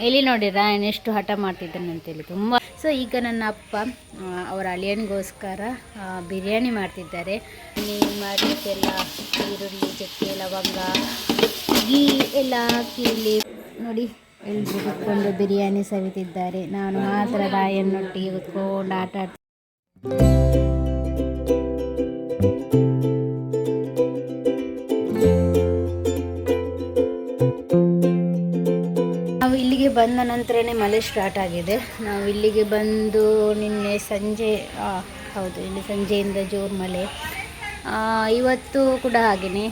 ಇಲ್ಲಿ ನೋಡಿ ರಾಯನ್ ಎಷ್ಟು ಹಠ ಮಾಡ್ತಿದ್ದಾನೆ ಅಂತೇಳಿ ತುಂಬ. ಸೊ ಈಗ ನನ್ನ ಅಪ್ಪ ಅವರ ಅಳಿಯನಿಗೋಸ್ಕರ ಬಿರಿಯಾನಿ ಮಾಡ್ತಿದ್ದಾರೆ. ಮಾಡಲಿಕ್ಕೆಲ್ಲ ಈರುಳ್ಳಿ, ಚಕ್ಕೆ, ಲವಂಗ, ಗೀ ಎಲ್ಲ ಹಾಕಿ ಇಲ್ಲಿ ನೋಡಿ ಎಲ್ಲರೂ ಕುತ್ಕೊಂಡು ಬಿರಿಯಾನಿ ಸವಿತಿದ್ದಾರೆ. ನಾನು ಮಾತ್ರ ರಾಯನ್ನೊಟ್ಟಿಗೆ ಕುತ್ಕೊಂಡು ಆಟ ಆಡ್ತೀನಿ. ನಾವು ಇಲ್ಲಿಗೆ ಬಂದ ನಂತರನೇ ಮಳೆ ಸ್ಟಾರ್ಟ್ ಆಗಿದೆ. ನಾವು ಇಲ್ಲಿಗೆ ಬಂದು ನಿನ್ನೆ ಸಂಜೆ ಹೌದು, ಇಲ್ಲಿ ಸಂಜೆಯಿಂದ ಜೋರು ಮಳೆ. ಇವತ್ತು ಕೂಡ ಹಾಗೆಯೇ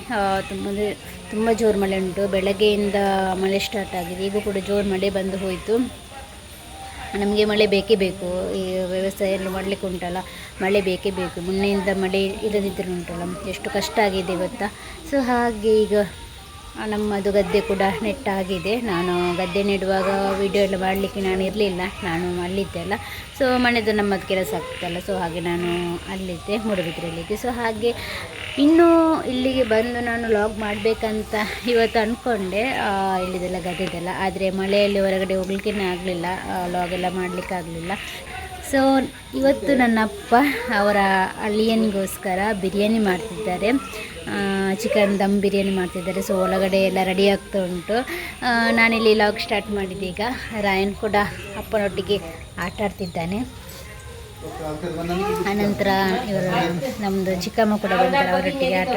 ತುಂಬ ಜೋರು ಮಳೆ ಉಂಟು. ಬೆಳಗ್ಗೆಯಿಂದ ಮಳೆ ಸ್ಟಾರ್ಟ್ ಆಗಿದೆ. ಈಗ ಕೂಡ ಜೋರು ಮಳೆ ಬಂದು ಹೋಯಿತು. ನಮಗೆ ಮಳೆ ಬೇಕೇ ಬೇಕು. ಈ ವ್ಯವಸಾಯ ಎಲ್ಲ ಮಾಡಲಿಕ್ಕೆ ಉಂಟಲ್ಲ, ಮಳೆ ಬೇಕೇ ಬೇಕು. ಮೊನ್ನೆಯಿಂದ ಮಳೆ ಇಲ್ಲದಿದ್ದರೂ ಉಂಟಲ್ಲ, ಎಷ್ಟು ಕಷ್ಟ ಆಗಿದೆ ಇವತ್ತು. ಸೊ ಹಾಗೆ ಈಗ ನಮ್ಮದು ಗದ್ದೆ ಕೂಡ ನೆಟ್ಟಾಗಿದೆ. ನಾನು ಗದ್ದೆ ನೆಡುವಾಗ ವಿಡಿಯೋ ಎಲ್ಲ ಮಾಡಲಿಕ್ಕೆ ನಾನು ಇರಲಿಲ್ಲ, ನಾನು ಅಲ್ಲಿದ್ದೆ ಅಲ್ಲ. ಸೊ ಮನೆದು ನಮ್ಮದು ಕೆಲಸ ಆಗ್ತದಲ್ಲ, ಸೊ ಹಾಗೆ ನಾನು ಅಲ್ಲಿದ್ದೆ ಮೂಡುಬಿದ್ರೆಯಲ್ಲಿದ್ದೆ. ಸೊ ಹಾಗೆ ಇನ್ನೂ ಇಲ್ಲಿಗೆ ಬಂದು ನಾನು ಲಾಗ್ ಮಾಡಬೇಕಂತ ಇವತ್ತು ಅಂದ್ಕೊಂಡೆ, ಇಲ್ಲಿದೆಲ್ಲ ಗದ್ದೆದೆಲ್ಲ. ಆದರೆ ಮಳೆಯಲ್ಲಿ ಹೊರಗಡೆ ಹೋಗ್ಲಿಕ್ಕೆ ಆಗಲಿಲ್ಲ, ಲಾಗೆಲ್ಲ ಮಾಡಲಿಕ್ಕಾಗಲಿಲ್ಲ. ಸೊ ಇವತ್ತು ನನ್ನ ಅಪ್ಪ ಅವರ ಅಳಿಯನಿಗೋಸ್ಕರ ಬಿರಿಯಾನಿ ಮಾಡ್ತಿದ್ದಾರೆ, ಚಿಕನ್ ದಮ್ ಬಿರಿಯಾನಿ ಮಾಡ್ತಿದ್ದಾರೆ. ಸೊ ಒಳಗಡೆ ಎಲ್ಲ ರೆಡಿ ಆಗ್ತಾ ಉಂಟು. ನಾನಿಲ್ಲಿ ಲಾಗ್ ಸ್ಟಾರ್ಟ್ ಮಾಡಿದ್ದೆ. ಈಗ ರಾಯನ್ ಕೂಡ ಅಪ್ಪನೊಟ್ಟಿಗೆ ಆಟ ಆಡ್ತಿದ್ದಾನೆ. ಆನಂತರ ಇವರು ನಮ್ಮದು ಚಿಕ್ಕಮ್ಮ ಕೂಡ ಬಂದಿದ್ದಾರೆ, ಅವರೊಟ್ಟಿಗೆ ಆಟ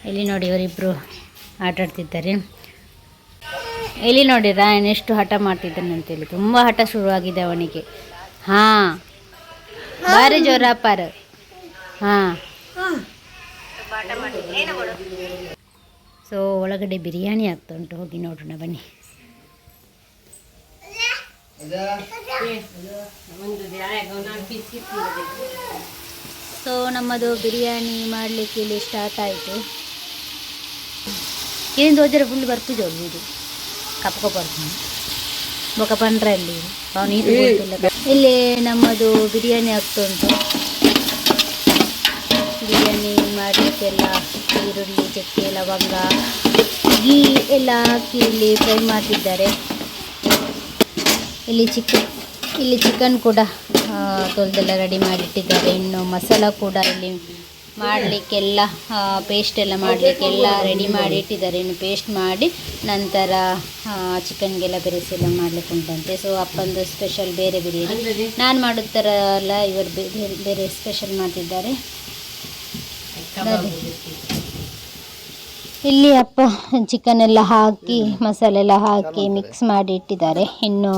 ಇಲ್ಲಿ ನೋಡಿ ಇವರಿಬ್ಬರು ಆಟ ಆಡ್ತಿದ್ದಾರೆ. ಇಲ್ಲಿ ನೋಡಿ ರಾಯನ್ ಎಷ್ಟು ಹಠ ಮಾಡ್ತಿದ್ದಾನೆ ಅಂತೇಳಿ, ತುಂಬ ಹಠ ಶುರುವಾಗಿದೆ ಅವನಿಗೆ. ಹಾಂ ಬಾರಿ ಜೋರ ಅಪ್ಪಾರ. ಹಾಂ ಸೊ ಒಳಗಡೆ ಬಿರಿಯಾನಿ ಆಗ್ತಾ ಉಂಟು, ಹೋಗಿ ನೋಡೋಣ ಬನ್ನಿ. ಸೊ ನಮ್ಮದು ಬಿರಿಯಾನಿ ಮಾಡಲಿಕ್ಕೆ ಇಲ್ಲಿ ಸ್ಟಾರ್ಟ್ ಆಯಿತು. ಏನು ಹೋದರೆ ಫುಲ್ ಬರ್ತು ಜೋರು ಇದು ಕಪ್ಪ ಬರ್ತೀನಿ ಬೊಕ ಪಂಡ್ರಲ್ಲಿ ಇಲ್ಲಿ ನಮ್ಮದು ಬಿರಿಯಾನಿ ಆಗ್ತಾ ಉಂಟು. ಬಿರಿಯಾನಿ ಮಾಡಲಿಕ್ಕೆಲ್ಲ ಈರುಳ್ಳಿ, ಚಕ್ಕೆ, ಲವಂಗ, ಗೀ ಎಲ್ಲ ಹಾಕಿ ಇಲ್ಲಿ ಫ್ರೈ ಮಾಡ್ತಿದ್ದಾರೆ. ಇಲ್ಲಿ ಚಿಕನ್ ಕೂಡ ತೊಳೆದೆಲ್ಲ ರೆಡಿ ಮಾಡಿಟ್ಟಿದ್ದಾರೆ. ಇನ್ನು ಮಸಾಲ ಕೂಡ ಇಲ್ಲಿ ಮಾಡಲಿಕ್ಕೆಲ್ಲ ಪೇಸ್ಟ್ ಎಲ್ಲ ಮಾಡಲಿಕ್ಕೆಲ್ಲ ರೆಡಿ ಮಾಡಿ ಇಟ್ಟಿದ್ದಾರೆ. ಇನ್ನು ಪೇಸ್ಟ್ ಮಾಡಿ ನಂತರ ಚಿಕನ್ಗೆಲ್ಲ ಬೆರೆಸೆಲ್ಲ ಮಾಡಲಿಕ್ಕೆ ಉಂಟಂತೆ. ಸೊ ಅಪ್ಪಂದು ಸ್ಪೆಷಲ್ ಬೇರೆ ಬಿರಿಯಾನಿ, ನಾನು ಮಾಡುತ್ತಾರಲ್ಲ ಇವರು ಬೇರೆ ಸ್ಪೆಷಲ್ ಮಾಡ್ತಿದ್ದಾರೆ. ಇಲ್ಲಿ ಅಪ್ಪ ಚಿಕನ್ ಎಲ್ಲ ಹಾಕಿ ಮಸಾಲೆ ಎಲ್ಲ ಹಾಕಿ ಮಿಕ್ಸ್ ಮಾಡಿ ಇಟ್ಟಿದ್ದಾರೆ. ಇನ್ನು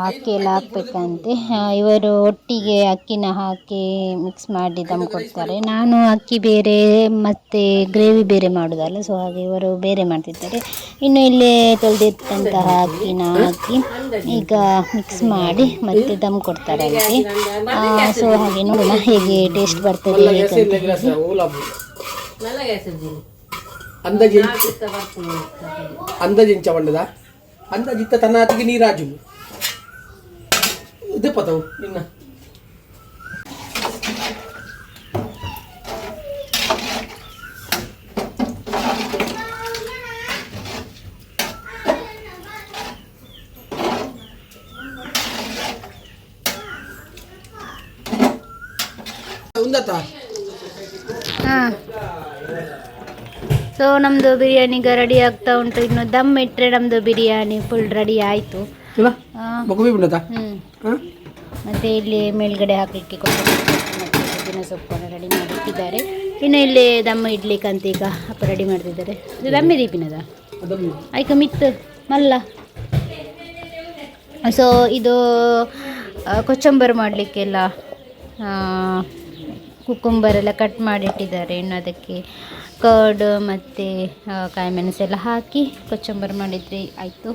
ಅಕ್ಕಿ ಎಲ್ಲ ಹಾಕಬೇಕಂತೆ. ಇವರು ಒಟ್ಟಿಗೆ ಅಕ್ಕಿನ ಹಾಕಿ ಮಿಕ್ಸ್ ಮಾಡಿ ದಮ್ ಕೊಡ್ತಾರೆ. ನಾನು ಅಕ್ಕಿ ಬೇರೆ ಮತ್ತು ಗ್ರೇವಿ ಬೇರೆ ಮಾಡೋದಲ್ಲ, ಸೊ ಹಾಗೆ ಇವರು ಬೇರೆ ಮಾಡ್ತಿದ್ದಾರೆ. ಇನ್ನು ಇಲ್ಲಿ ತೊಳೆದಿಟ್ಟಂತಹ ಅಕ್ಕಿನ ಹಾಕಿ ಈಗ ಮಿಕ್ಸ್ ಮಾಡಿ ಮತ್ತೆ ದಮ್ ಕೊಡ್ತಾರೆ ಅಂತೆ. ಸೊ ಹಾಗೆ ನೋಡೋಣ ಹೇಗೆ ಟೇಸ್ಟ್ ಬರ್ತದೆ ಅಂದಾಜಿಂಚ ಅಂದಾಜಿತ್ತ ತನ್ನ ಅತಿಗೆ ನೀರಾಜು ಇದೇ ಪತವು ನಿನ್ನ ಹಾಂ. ಸೊ ನಮ್ಮದು ಬಿರಿಯಾನಿ ಈಗ ರೆಡಿ ಆಗ್ತಾ ಉಂಟು. ಇನ್ನು ದಮ್ ಇಟ್ಟರೆ ನಮ್ಮದು ಬಿರಿಯಾನಿ ಫುಲ್ ರೆಡಿ ಆಯಿತು. ಮತ್ತು ಇಲ್ಲಿ ಮೇಲ್ಗಡೆ ಹಾಕಲಿಕ್ಕೆ ಕೊತ್ತಂಬರಿ ಸೊಪ್ಪನ್ನು ರೆಡಿ ಮಾಡಿ ಇಟ್ಟಿದ್ದಾರೆ. ಇನ್ನು ಇಲ್ಲಿ ದಮ್ ಇಡ್ಲಿಕ್ಕೆ ಅಂತ ಈಗ ಅಪ್ಪ ರೆಡಿ ಮಾಡ್ತಿದ್ದಾರೆ. ಇದು ದಮ್ಮಿ ದೀಪಿನದ ಐಕ ಮಿತ್ತು ಮಲ್ಲ. ಸೊ ಇದು ಕೊಚ್ಚಂಬರು ಮಾಡಲಿಕ್ಕೆಲ್ಲ ಕುಕ್ಕುಂಬರ್ ಎಲ್ಲ ಕಟ್ ಮಾಡಿಟ್ಟಿದ್ದಾರೆ. ಇನ್ನು ಅದಕ್ಕೆ ಕರ್ಡ್ ಮತ್ತು ಕಾಯಿ ಮೆಣಸೆಲ್ಲ ಹಾಕಿ ಕೊಚ್ಚಂಬರು ಮಾಡಿದರೆ ಆಯಿತು.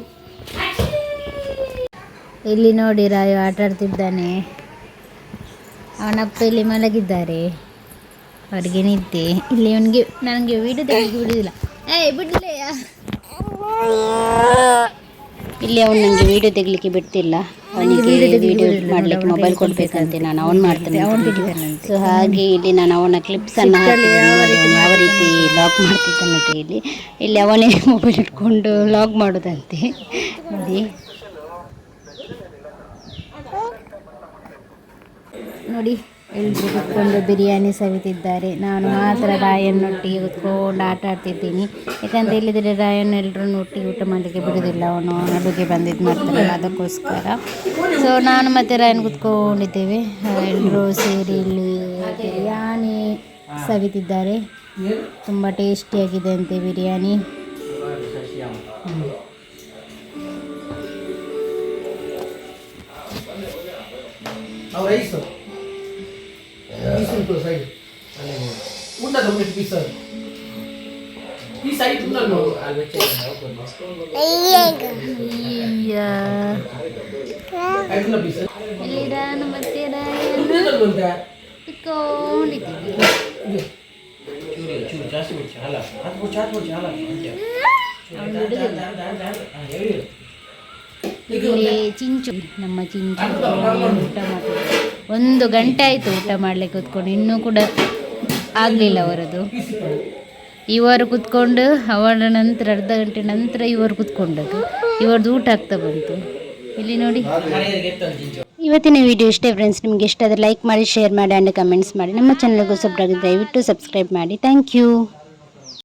ಇಲ್ಲಿ ನೋಡಿ ರಾಯು ಆಟ ಆಡ್ತಿದ್ದಾನೆ. ಅವನಪ್ಪ ಇಲ್ಲಿ ಮಲಗಿದ್ದಾರೆ, ಅವರಿಗೆ ನಿದ್ದೆ. ಇಲ್ಲಿ ಅವನಿಗೆ ನನಗೆ ವಿಡಿಯೋ ತೆಗೆದು ಬಿಡುವುದಿಲ್ಲ. ಬಿಡಲೆಯಾ ಇಲ್ಲಿ ಅವನು ನನಗೆ ವಿಡಿಯೋ ತೆಗಲಿಕ್ಕೆ ಬಿಡ್ತಿಲ್ಲ. ಅವನಿಗೆ ವಿಡಿಯೋ ಮಾಡಲಿಕ್ಕೆ ಮೊಬೈಲ್ ಕೊಡಬೇಕಂತೆ, ನಾನು ಅವನು ಮಾಡ್ತೇನೆ. ಸೊ ಹಾಗೆ ಇಲ್ಲಿ ನಾನು ಅವನ ಕ್ಲಿಪ್ಸನ್ನು ಯಾವ ರೀತಿ ಲಾಕ್ ಮಾಡ್ತಿದ್ದಾನಂತೆ. ಇಲ್ಲಿ ಅವನೇ ಮೊಬೈಲ್ ಇಟ್ಕೊಂಡು ಲಾಕ್ ಮಾಡೋದಂತೆ ನೋಡಿ. ನೋಡಿ ಎಲ್ಲರೂ ಕುತ್ಕೊಂಡು ಬಿರಿಯಾನಿ ಸವಿತಿದ್ದಾರೆ. ನಾನು ಮಾತ್ರ ರಾಯನ್ನೊಟ್ಟಿಗೆ ಕುತ್ಕೊಂಡು ಆಟ ಆಡ್ತಿದ್ದೀನಿ. ಯಾಕಂದರೆ ಇಲ್ಲಿದ್ದರೆ ರಾಯನ್ ಎಲ್ಲರೂ ಒಟ್ಟಿಗೆ ಊಟ ಮಾಡಲಿಕ್ಕೆ ಬಿಡೋದಿಲ್ಲ, ಅವನು ಅಡುಗೆ ಬಂದಿದ್ದು ಮಾಡ್ತಾರಲ್ಲ ಅದಕ್ಕೋಸ್ಕರ. ಸೊ ನಾನು ಮತ್ತು ರಾಯನ್ ಕುತ್ಕೊಂಡಿದ್ದೇವೆ. ಎಲ್ಲರೂ ಸೇರಿ ಇಲ್ಲಿ ಬಿರಿಯಾನಿ ಸವಿತಿದ್ದಾರೆ. ತುಂಬ ಟೇಸ್ಟಿಯಾಗಿದೆ ಅಂತೆ ಬಿರಿಯಾನಿ. ಇಲ್ಲಿ ನಾನು ಮತ್ತೆ ಇಲ್ಲಿ ಚಿಂಚು, ನಮ್ಮ ಚಿಂಚು ಊಟ ಮಾಡ್ತಾರೆ. 1 ಗಂಟೆ ಆಯಿತು ಊಟ ಮಾಡಲಿಕ್ಕೆ ಕೂತ್ಕೊಂಡು, ಇನ್ನೂ ಕೂಡ ಆಗಲಿಲ್ಲ ಅವರದು. ಇವರು ಕೂತ್ಕೊಂಡು ಅವರ ನಂತರ ಅರ್ಧ ಗಂಟೆ ನಂತರ ಇವರು ಕೂತ್ಕೊಂಡದ್ದು, ಇವರದ್ದು ಊಟ ಆಗ್ತಾ ಬಂತು. ಇಲ್ಲಿ ನೋಡಿ. ಇವತ್ತಿನ ವಿಡಿಯೋ ಇಷ್ಟೇ ಫ್ರೆಂಡ್ಸ್. ನಿಮಗೆ ಇಷ್ಟ ಆದರೆ ಲೈಕ್ ಮಾಡಿ, ಶೇರ್ ಮಾಡಿ ಆ್ಯಂಡ್ ಕಮೆಂಟ್ಸ್ ಮಾಡಿ. ನಮ್ಮ ಚಾನಲ್ಗೆ ಹೊಸಬ್ರಾಗಿದ್ದರೆ ದಯವಿಟ್ಟು ಸಬ್ಸ್ಕ್ರೈಬ್ ಮಾಡಿ. Thank you.